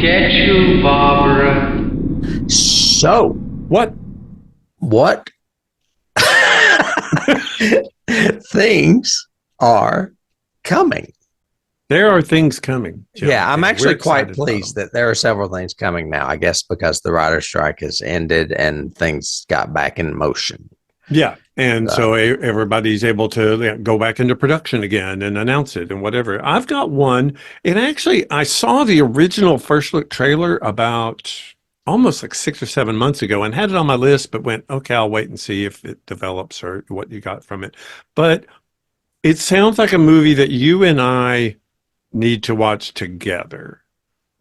get you, Barbara. So, What? things are coming? There are things coming, John, Yeah, I'm and actually we're quite excited about pleased them. that there are several things coming now, I guess, because the writer's strike has ended and things got back in motion. Yeah, and so everybody's able to go back into production again and announce it and whatever. I've got one. And actually, I saw the original first look trailer about almost like 6 or 7 months ago and had it on my list, but went, okay, I'll wait and see if it develops or what you got from it. But it sounds like a movie that you and I need to watch together,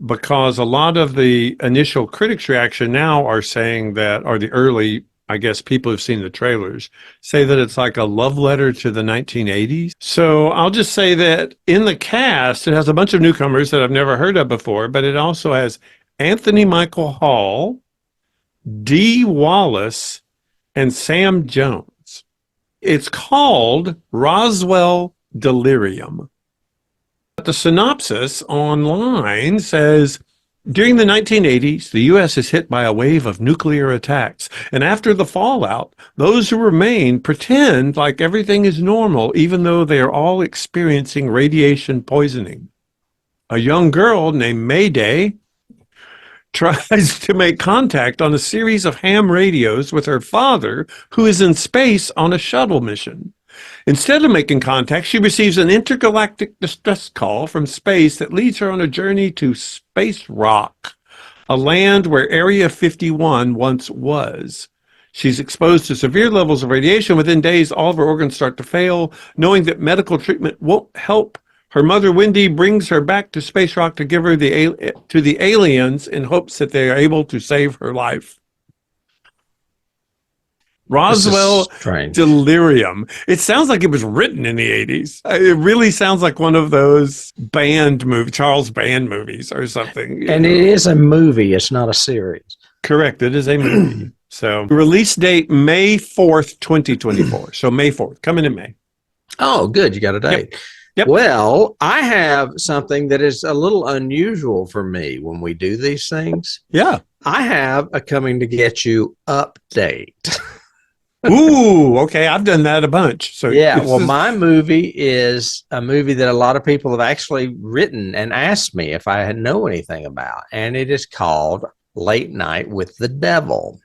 because a lot of the initial critics' reaction now are saying that, or the early, I guess, people who've seen the trailers say that it's like a love letter to the 1980s. So I'll just say that in the cast, it has a bunch of newcomers that I've never heard of before, but it also has Anthony Michael Hall, Dee Wallace, and Sam Jones. It's called Roswell Delirium. The synopsis online says, during the 1980s, the U.S. is hit by a wave of nuclear attacks. And after the fallout, those who remain pretend like everything is normal, even though they are all experiencing radiation poisoning. A young girl named Mayday tries to make contact on a series of ham radios with her father, who is in space on a shuttle mission. Instead of making contact, she receives an intergalactic distress call from space that leads her on a journey to Spacerock, a land where Area 51 once was. She's exposed to severe levels of radiation. Within days, all of her organs start to fail. Knowing that medical treatment won't help, her mother, Wendy, brings her back to Spacerock to give her to the aliens in hopes that they are able to save her life. Roswell Delirium. It sounds like it was written in the 80s. It really sounds like one of those Charles Band movies or something. And it is a movie. It's not a series. Correct. It is a movie. So release date, May 4th, 2024. So May 4th, coming in May. Oh, good. You got a date. Yep. Well, I have something that is a little unusual for me when we do these things. Yeah. I have a coming to get you update. Ooh, okay. I've done that a bunch. So yeah, well, my movie is a movie that a lot of people have actually written and asked me if I know anything about, and it is called Late Night with the Devil.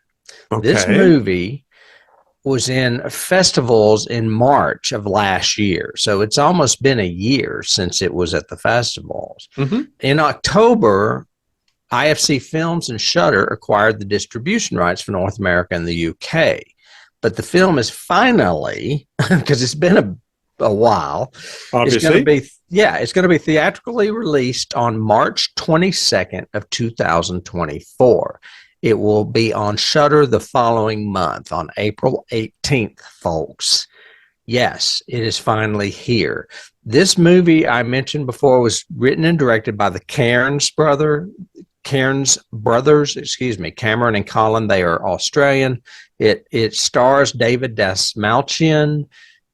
Okay. This movie was in festivals in March of last year, so it's almost been a year since it was at the festivals. Mm-hmm. In October, IFC Films and Shudder acquired the distribution rights for North America and the UK. But the film is finally, because it's been a while, obviously, it's going to be theatrically released on March 22nd of 2024. It will be on Shudder the following month, on April 18th, folks. Yes, it is finally here. This movie I mentioned before was written and directed by the Cairns brothers, Cameron and Colin. They are Australian. It stars David Dastmalchian.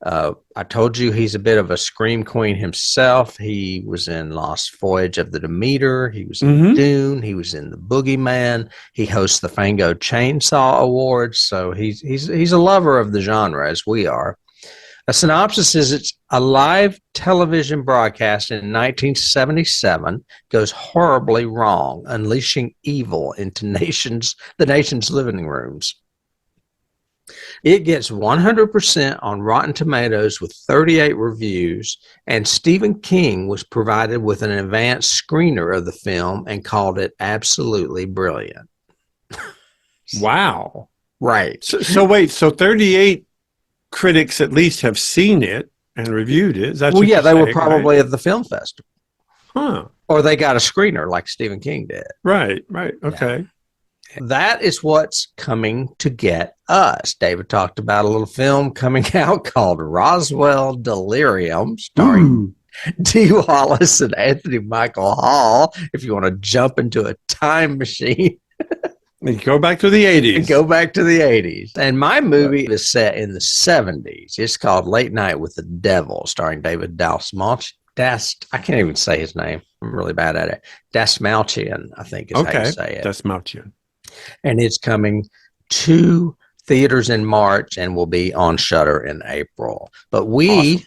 I told you he's a bit of a scream queen himself. He was in Lost Voyage of the Demeter. He was in Dune. He was in The Boogeyman. He hosts the Fango Chainsaw Awards. So he's a lover of the genre, as we are. A synopsis is it's a live television broadcast in 1977 goes horribly wrong, unleashing evil into the nation's living rooms. It gets 100% on Rotten Tomatoes with 38 reviews, and Stephen King was provided with an advanced screener of the film and called it absolutely brilliant. Wow. Right. So wait, so 38 critics at least have seen it and reviewed it. Is that well, yeah, they were probably at the film festival. Huh. Or they got a screener like Stephen King did. Right. Okay. Yeah. That is what's coming to get us. David talked about a little film coming out called Roswell Delirium, starring Dee Wallace and Anthony Michael Hall. If you want to jump into a time machine. And go back to the 80s. And my movie is set in the 70s. It's called Late Night with the Devil, starring David Dastmalchian. Dast. I can't even say his name. I'm really bad at it. Dasmalchian, I think is how you say it. That's Malchian. And it's coming to theaters in March and will be on Shudder in April. But we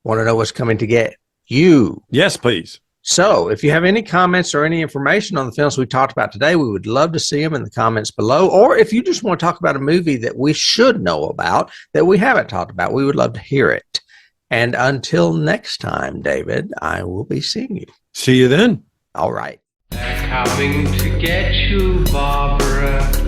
want to know what's coming to get you. Yes, please. So if you have any comments or any information on the films we talked about today, we would love to see them in the comments below. Or if you just want to talk about a movie that we should know about that we haven't talked about, we would love to hear it. And until next time, David, I will be seeing you. See you then. All right. They're coming to get you, Barbara.